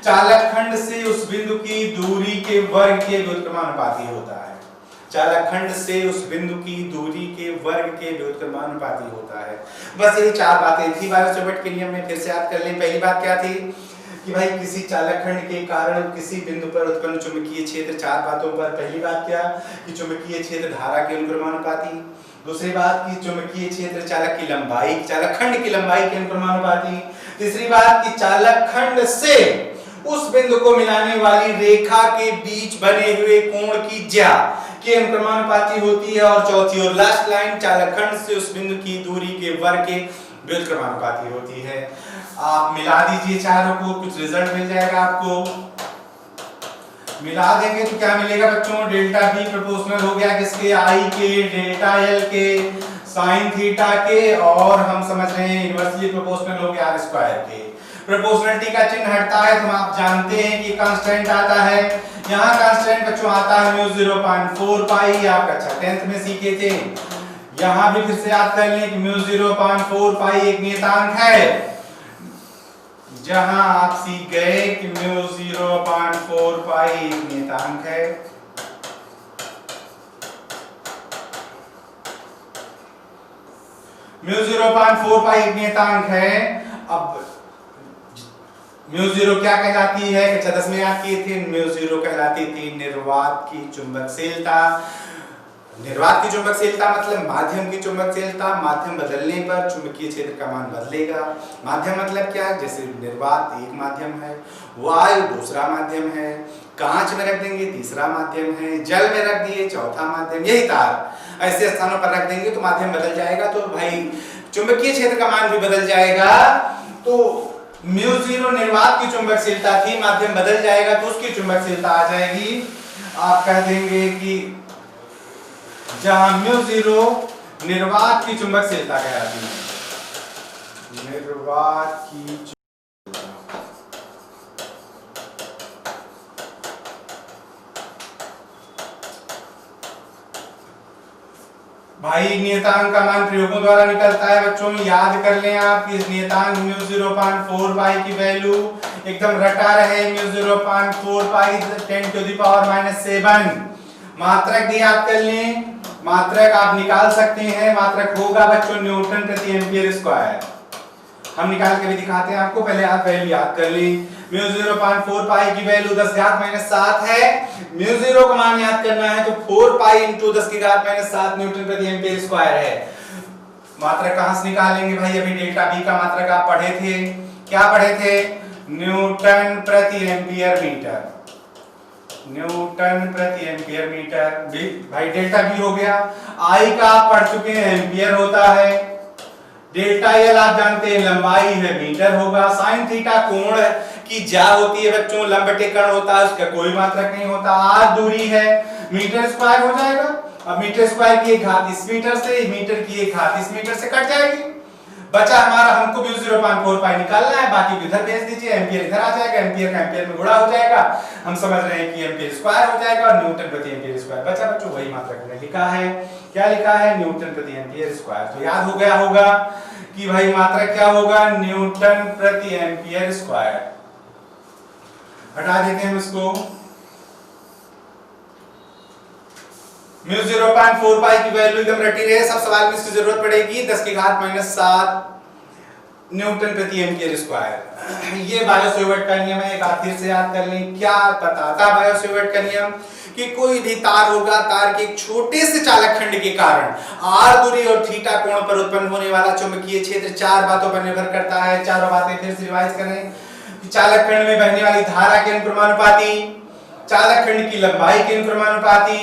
चालक खंड से उस बिंदु की दूरी के वर्ग के व्युत्क्रमानुपाती होता है। चालक खंड से उस बिंदु की दूरी के वर्ग के व्युत्क्रमानुपाती होता है। बस यही चार बातें थी बायोसेवर्ट के नियम में। फिर से याद कर लें। पहली बात क्या थी कि भाई किसी चालक खंड के कारण किसी बिंदु पर उत्पन्न चुंबकीय क्षेत्र चार बातों पर। पहली बात क्या कि चुंबकीय क्षेत्र धारा के अनुक्रमानुपाती। दूसरी बात कि चुंबकीय क्षेत्र चालक की लंबाई, चालक खंड की लंबाई के अनुक्रमानुपाती। तीसरी बात कि चालक खंड से उस बिंदु को मिलाने वाली रेखा के बीच बने हुए कोण की ज्या के अनुक्रमानुपाती होती है। और चौथी और लास्ट लाइन, चालक खंड से उस बिंदु की दूरी के वर्ग के व्युत्क्रमानुपाती होती है। आप मिला दीजिए चारों को, कुछ रिजल्ट मिल जाएगा आपको। मिला देंगे तो क्या मिलेगा बच्चों, डेल्टा B प्रोपोर्शनल हो गया किसके, I के, डेल्टा L के, साइन थीटा के, और हम समझ रहे हैं इनवर्सली प्रोपोर्शनल हो गया r² के। प्रोपोर्शनलिटी का चिन्ह हटता है तो आप जानते हैं कि कांस्टेंट आता है। यहाँ कांस्टेंट बच्चों आता है μ0.4 पाई, आप अच्छा 10th में सीखे थे। यहाँ भी फिर से याद कर लें कि μ0.4 पाई एक नियतांक है। जहां आप सीख गए कि μ0.4 पाई एक नियतांक है। μ0.4 पाई एक नियतांक है। अब μ0 क्या कहलाती है, कक्षा 10 में याद किए थे। μ0 कहलाती थी निर्वात की चुंबकशीलता। निर्वात की चुंबकशीलता मतलब माध्यम की चुंबकशीलता। माध्यम बदलने पर चुंबकीय क्षेत्र का मान बदलेगा। माध्यम मतलब क्या, जैसे निर्वात एक माध्यम है, वायु दूसरा माध्यम है, कांच में रख देंगे तीसरा माध्यम है, जल में रख दिए चौथा माध्यम, यही तार ऐसे स्थानों पर रख देंगे तो माध्यम बदल जाएगा। तो भाई चुंबकीय क्षेत्र का मान भी बदल जाएगा। तो μ0 निर्वात की चुंबकशीलता थी, माध्यम बदल जाएगा तो उसकी चुंबकशीलता आ जाएगी। आप कह देंगे कि जहां μ0 निर्वात की चुंबकशीलता कहलाती है, निर्वात की भाई नियतांक का मान प्रयोगों द्वारा निकलता है। बच्चों याद कर लें आप कि इस नियतांक μ0.4 पाई की वैल्यू एकदम रटा रहे, μ0.4 पाई 10⁻⁻⁷। मात्रक भी याद कर लें, मात्रक आप निकाल सकते हैं। मात्रक होगा बच्चों न्यूटन प्रति एम्पियर स्क्वायर। हम निकाल के भी दिखाते हैं आपको, पहले आप वैल्यू याद कर लें। μ0.4 पाई की वैल्यू 10⁻⁷ है। μ0 का मान याद करना है तो 4 पाई × 10⁻⁷ न्यूटन प्रति एम्पियर स्क्वायर है। मात्रक कहां से निकालेंगे भाई, अभी डेल्टा B का मात्रक आप पढ़े थे, क्या पढ़े थे, न्यूटन प्रति एम्पियर मीटर। न्यूटन प्रति एम्पियर मीटर। भाई डेल्टा V हो गया। I का आप पढ़ चुके हैं एम्पियर होता है। डेल्टा L आप जानते हैं लंबाई है मीटर होगा। साइन थीटा कोण की ज्या होती है बच्चों, लंब टेकण होता है, उसका कोई मात्रक नहीं होता। r दूरी है, मीटर स्क्वायर हो जाएगा। अब मीटर स्क्वायर की एक घात इस मीटर से, मीटर की एक घात इस मीटर से कट जाएगी। बचा हमारा, हमको भी 0.4 पाई निकालना है, बाकी इधर भेज दीजिए। एम्पियर इधर आ जाएगा, एम्पियर का एम्पियर में गुणा हो जाएगा। हम समझ रहे हैं कि एम्पियर स्क्वायर हो जाएगा और न्यूटन प्रति एम्पियर स्क्वायर। बचा बच्चों वही मात्रक हमने लिखा है। क्या लिखा है? न्यूटन प्रति एम्पियर स्क्वायर। तो याद हो गया होगा कि भाई मात्रक क्या होगा? न्यूटन प्रति एम्पियर स्क्वायर। हटा देते हैं इसको। म्यू 0.4 पाई की वैल्यू एकदम रटी रहे, सब सवाल में इसकी जरूरत पड़ेगी। 10 की घात -7 न्यूटन प्रति एम्पियर स्क्वायर। ये बायो-सेवर्ट का नियम है। एक बार फिर से याद कर लें, क्या बताता बायो-सेवर्ट का नियम? कि कोई भी तार होगा, तार के एक छोटे से चालक खंड के कारण r दूरी और थीटा कोण पर उत्पन्न होने वाला चुंबकीय क्षेत्र चार बातों पर निर्भर करता है। चारों बातें फिर से रिवाइज करें। चालक खंड में बहने वाली धारा के अनुक्रमानुपाती, चालक खंड की लंबाई के अनुक्रमानुपाती,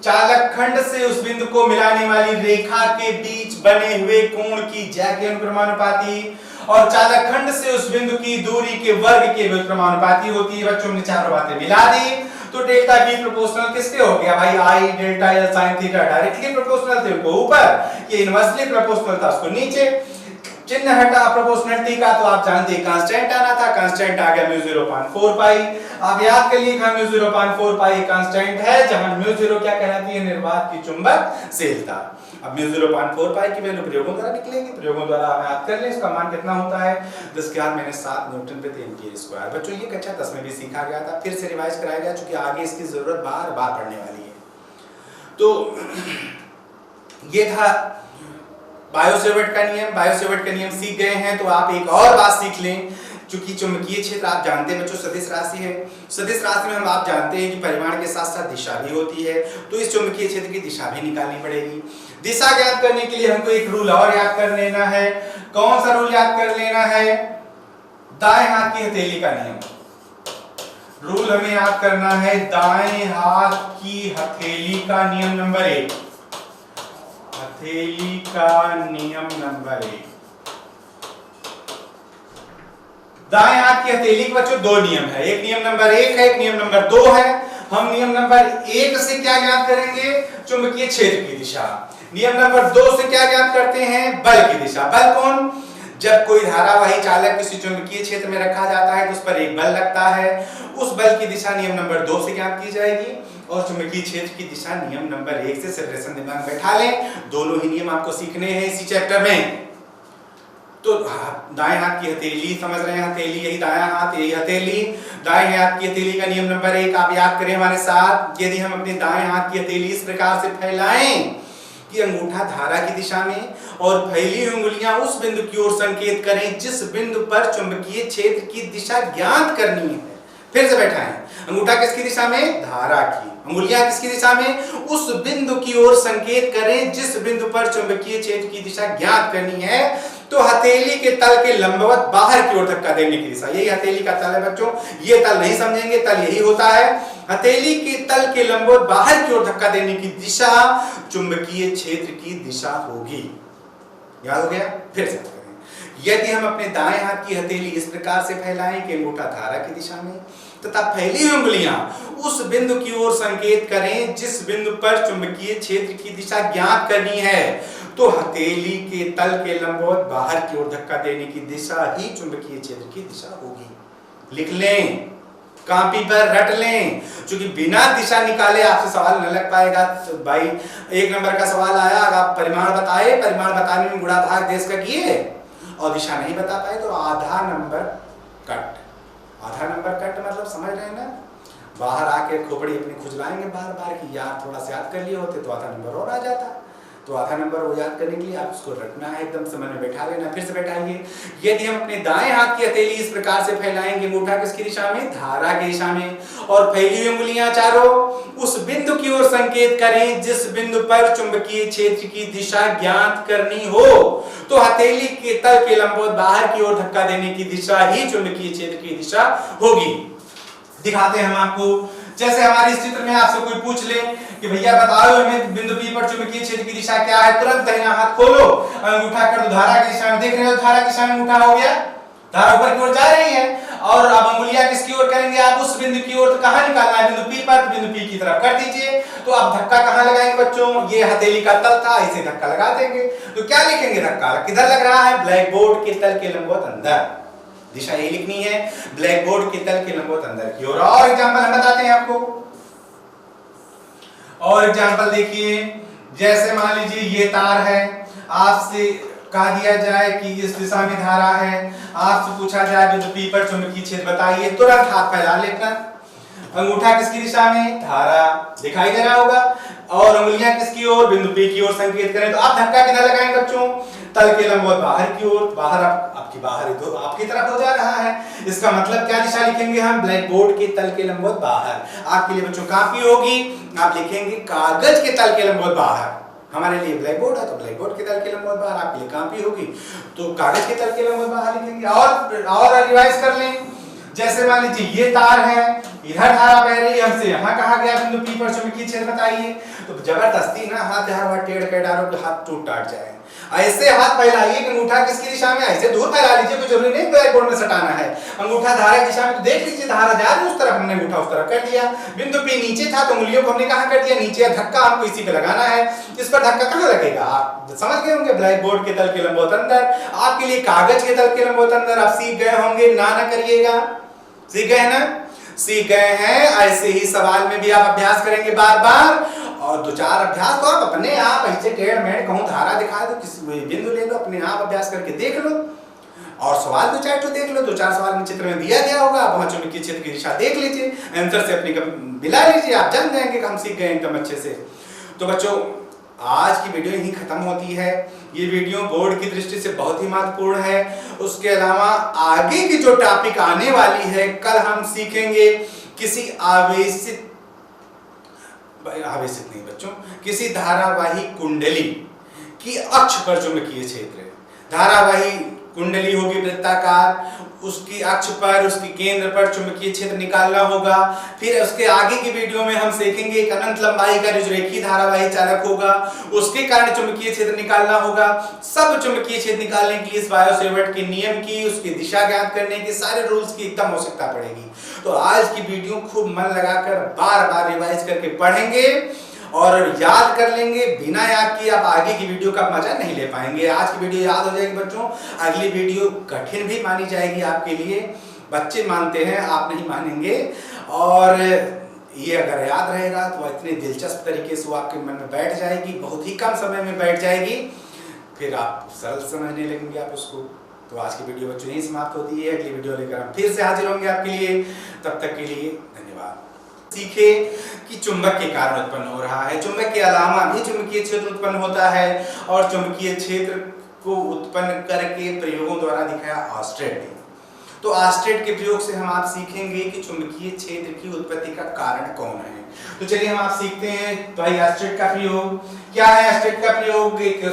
चालक खंड से उस बिंदु को मिलाने वाली रेखा के बीच बने हुए कोण की ज्या के अनुक्रमानुपाती, और चालक खंड से उस बिंदु की दूरी के वर्ग के अनुक्रमानुपाती होती है। बच्चों ने चारों बातें मिला दी तो डेल्टा V प्रोपोर्शनल किसके हो गया? भाई I delta L sin theta directly proportional थे उनको ऊपर, ये इनवर्सली प्रोपोर्शनल था उसको नीचे। चिन्ह हटा प्रोपोर्शनलिटी का तो आप जानते हैं कांस्टेंट आना था, कांस्टेंट आ गया म्यू 0.4 पाई। आप याद कर लीजिए म्यू 0.4 पाई कांस्टेंट है, जहां म्यू 0 क्या कहलाती है? निर्वात की चुंबकशीलता। अब म्यू 0.4 पाई की वैल्यू प्रयोगों द्वारा निकलेगी। प्रयोगों द्वारा आप याद कर लें, इसका मान कितना होता है? 10 की घात -7 न्यूटन प्रति एम्पियर स्क्वायर। बच्चों ये कक्षा 10 में भी सीखा गया था, फिर से रिवाइज कराया गया क्योंकि आगे इसकी जरूरत बार-बार पड़ने वाली है। तो ये था बायो-सेवर्ट का नियम। बायो-सेवर्ट का नियम सीख गए हैं तो आप एक और बात सीख लें। चूंकि चुंबकीय क्षेत्र आप जानते हैं बच्चों सदिश राशि है। सदिश राशि में हम आप जानते हैं कि परिमाण के साथ-साथ दिशा भी होती है, तो इस चुंबकीय क्षेत्र की दिशा भी निकालनी पड़ेगी। दिशा ज्ञात करने के लिए हमको एक रूल और याद कर लेना है। कौन सा रूल याद कर लेना है? दाएं हाथ की हथेली का नियम। रूल हमें याद करना है दाएं हाथ की हथेली का नियम नंबर 1। हथेली का नियम नंबर 1। दाएं हाथ की हथेली के बच्चों दो नियम है, एक नियम नंबर 1 है, एक नियम नंबर 2 है। हम नियम नंबर 1 से क्या ज्ञात करेंगे? चुंबकीय क्षेत्र की दिशा। नियम नंबर 2 से क्या ज्ञात करते हैं? बल की दिशा। बल कौन? जब कोई धारावाही चालक किसी चुंबकीय क्षेत्र में रखा जाता है तो उस पर एक बल लगता है, उस बल की दिशा नियम नंबर 2 से ज्ञात की जाएगी, और चुंबकीय क्षेत्र की दिशा नियम नंबर 1 से। सेपरेशन दिमाग में बैठा लें, दोनों ही नियम आपको सीखने हैं इसी चैप्टर में। तो दाएं हाथ की हथेली समझ रहे हैं, हथेली यही दायां हाथ, यही हथेली। दाएं हाथ की हथेली का नियम नंबर 1 आप याद करें हमारे साथ। यदि हम अपने दाएं हाथ की हथेली इस प्रकार से फैलाएं कि अंगूठा धारा की दिशा में और फैली हुई उंगलियां उस बिंदु की ओर संकेत करें जिस बिंदु पर चुंबकीय क्षेत्र की दिशा ज्ञात करनी है। फिर से बैठाएं, अंगूठा किसकी दिशा में? धारा की। उंगलियां किसकी दिशा में? उस बिंदु की ओर संकेत करें जिस बिंदु पर चुंबकीय क्षेत्र की दिशा ज्ञात करनी है। तो हथेली के तल के लंबवत बाहर की ओर धक्का देने की दिशा, यही हथेली का तल है बच्चों। ये तल नहीं समझेंगे, तल यही होता है। हथेली के तल के लंबवत बाहर की ओर धक्का देने की दिशा चुंबकीय क्षेत्र की दिशा होगी। याद हो गया? फिर से करें। यदि हम अपने दाएं हाथ की हथेली इस प्रकार से फैलाएं कि अंगूठा धारा की दिशा में तथा फैली हुई उंगलियां उस बिंदु की ओर संकेत करें जिस बिंदु पर चुंबकीय क्षेत्र की दिशा ज्ञात करनी है, तो हथेली के तल के लंबवत बाहर की ओर धक्का देने की दिशा ही चुंबकीय क्षेत्र की दिशा होगी। लिख लें, कॉपी पर रट लें, क्योंकि बिना दिशा निकाले आपसे सवाल न लग पाएगा। तो भाई 1 नंबर का सवाल आया, आप परिमाण बताए, परिमाण बताने में गुणा भाग देश का किए और दिशा नहीं बता पाए तो आधा नंबर कट। आधा नंबर कट मतलब समझ रहे हैं ना? बाहर आके खोपड़ी अपनी खुजलाएंगे बार बार कि यार थोड़ा सा याद कर लिए होते तो आधा नंबर और आ जाता। तो आधा नंबर वो याद करने के लिए आप उसको रटना है, एकदम समय में बैठा लेना। फिर से बैठाएंगे। यदि हम अपने दाएं हाथ की हथेली इस प्रकार से फैलाएंगे, अंगूठा किसकी दिशा में? धारा की दिशा में, और फैली हुई उंगलियां चारों उस बिंदु की ओर संकेत करें जिस बिंदु पर चुंबकीय क्षेत्र की दिशा ज्ञात करनी हो, तो हथेली के तल के लंबवत बाहर की ओर धक्का देने की दिशा ही चुंबकीय क्षेत्र की दिशा होगी। दिखाते हैं हम आपको। जैसे हमारे इस चित्र में आपसे कोई पूछ ले कि भैया बताओ हमें बिंदु P पर चुंबकीय क्षेत्र की दिशा क्या है, तुरंत दाहिना हाथ खोलो, अंगूठा कर दो धारा की दिशा में, देख रहे हो धारा की दिशा में अंगूठा हो गया, धारा ऊपर की ओर जा रही है। और अब अंगुलियां किसकी ओर करेंगे आप, उस बिंदु की ओर। तो कहां निकालना है, बिंदु P पर, बिंदु P की तरफ कर दीजिए। तो अब धक्का कहां लगाएंगे बच्चों, ये हथेली का तल था, इसे धक्का लगा देंगे। तो क्या लिखेंगे, धक्का किधर लग रहा है, ब्लैक बोर्ड के तल के लंबवत अंदर, दिशा यही लिखनी है, ब्लैक बोर्ड के तल के लंबवत अंदर की ओर। और एग्जांपल हम बताते हैं आपको, और एग्जांपल देखिए, जैसे मान लीजिए ये तार है, आपसे कहा दिया जाए कि इस दिशा में धारा है, आपसे पूछा जाए बिंदु P पर चुंबकीय क्षेत्र बताइए, तुरंत हाथ फैला लेना, अंगूठा किसकी दिशा में, धारा दिखाई दे रहा होगा, और उंगलियां किसकी ओर, बिंदु P की ओर संकेत करें। तो आप धक्का किधर लगाएंगे बच्चों, तल के लंबवत बाहर की ओर, बाहर आपकी बाहर तो आपकी तरफ हो जा रहा है। इसका मतलब क्या दिशा लिखेंगे हम, ब्लैक बोर्ड के तल के लंबवत बाहर। आपके लिए बच्चों कॉपी होगी, आप लिखेंगे कागज के तल के लंबवत बाहर। हमारे लिए ब्लैक बोर्ड है तो ब्लैक बोर्ड के तल के लंबवत बाहर, आपके लिए कॉपी होगी तो कागज के तल के लंबवत बाहर लिखेंगे। और रिवाइज कर लें, जैसे मान लीजिए ये तार है, इधर धारा बह रही है, हमसे यहाँ कहा गया बिंदु P पर चुंबकीय क्षेत्र बताइए। तो जबरदस्ती ना हाथ यहाँ टेढ़ कर डालो तो हाथ टूट टाट जाए, ऐसे हाथ फैलाइए कि अंगूठा किसकी दिशा में, ऐसे दूर फैला लीजिए, कोई जरूरी नहीं ब्लैक बोर्ड में सटाना है। अंगूठा धारा की दिशा में, तो देख लीजिए धारा जा रही है उस तरफ, हमने अंगूठा उस तरफ कर दिया। बिंदु P नीचे था तो उंगलियों को हमने कहां कर दिया, नीचे। धक्का हमको इसी पे लगाना है, इस पर धक्का कहां लगेगा, आप समझ गए होंगे, ब्लैक बोर्ड के तल के लंबवत अंदर। आपके लिए कागज के तल के लंबवत अंदर, आप सीख गए होंगे, ना करिएगा, सीख गए ना, सीख गए हैं। ऐसे ही सवाल में भी आप अभ्यास करेंगे बार बार, और दो चार अभ्यास तो आप अपने आप ऐसे टेढ़ मेढ़ कहूं धारा दिखा दो, किसी बिंदु ले लो, अपने आप अभ्यास करके देख लो, और सवाल दो चार तो देख लो, दो चार सवाल में चित्र में दिया गया होगा, आप वहां चुंबकीय क्षेत्र की दिशा देख लीजिए, आंसर से अपनी मिला लीजिए, आप जान जाएंगे कि हम सीख गए एकदम अच्छे से। तो बच्चों आज की वीडियो यहीं खत्म होती है। ये वीडियो बोर्ड की दृष्टि से बहुत ही महत्वपूर्ण है। उसके अलावा आगे की जो टॉपिक आने वाली है, कल हम सीखेंगे किसी आवेशित नहीं बच्चों, किसी धारावाही कुंडली की अक्ष पर चुंबकीय क्षेत्र, धारावाही कुंडली होगी वृत्ताकार, उसकी अक्ष पर, उसकी केंद्र पर चुंबकीय क्षेत्र निकालना होगा। फिर उसके आगे की वीडियो में हम सीखेंगे एक अनंत लंबाई का रुजरेखी धारावाही चालक होगा, उसके कारण चुंबकीय क्षेत्र निकालना होगा। सब चुंबकीय क्षेत्र निकालने के लिए इस बायो सेवर्ट के नियम की, उसकी दिशा ज्ञात करने की, सारे रूल्स की एकदम आवश्यकता पड़ेगी। तो आज की वीडियो खूब मन लगाकर बार बार रिवाइज करके पढ़ेंगे और याद कर लेंगे। बिना याद किए आप आगे की वीडियो का मजा नहीं ले पाएंगे। आज की वीडियो याद हो जाएगी बच्चों, अगली वीडियो कठिन भी मानी जाएगी आपके लिए। बच्चे मानते हैं, आप नहीं मानेंगे। और ये अगर याद रहेगा तो इतने दिलचस्प तरीके से वो आपके मन में बैठ जाएगी, बहुत ही कम समय में बैठ जाएगी, फिर आप सरल समझने लगेंगे आप उसको। तो आज की वीडियो बच्चों यही समाप्त होती है। अगली वीडियो लेकर हम फिर से हाजिर होंगे आपके लिए। तब तक के लिए धन्यवाद। सीखे कि चुंबक के कारण उत्पन्न हो रहा है, चुंबक के अलावा भी चुंबकीय क्षेत्र उत्पन्न होता है, और चुंबकीय क्षेत्र को उत्पन्न करके प्रयोगों द्वारा दिखाया ऑस्टेड ने। तो ऑस्टेड के प्रयोग से हम आप सीखेंगे कि चुंबकीय क्षेत्र की उत्पत्ति का कारण कौन है। तो चलिए हम आप सीखते हैं भाई ऑस्टेड का प्रयोग क्या है। ऑस्टेड का प्रयोग एक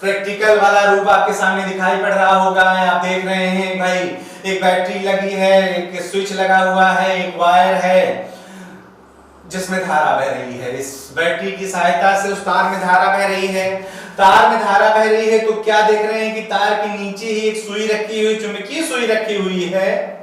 प्रैक्टिकल वाला रूप आपके सामने दिखाई पड़ रहा होगा। आप देख रहे हैं भाई, एक बैटरी लगी है, एक स्विच लगा हुआ है, एक वायर है जिसमें धारा बह रही है। इस बैटरी की सहायता से उस तार में धारा बह रही है। तार में धारा बह रही है तो क्या देख रहे हैं कि तार के नीचे ही एक सुई रखी हुई, चुंबकीय सुई रखी हुई है।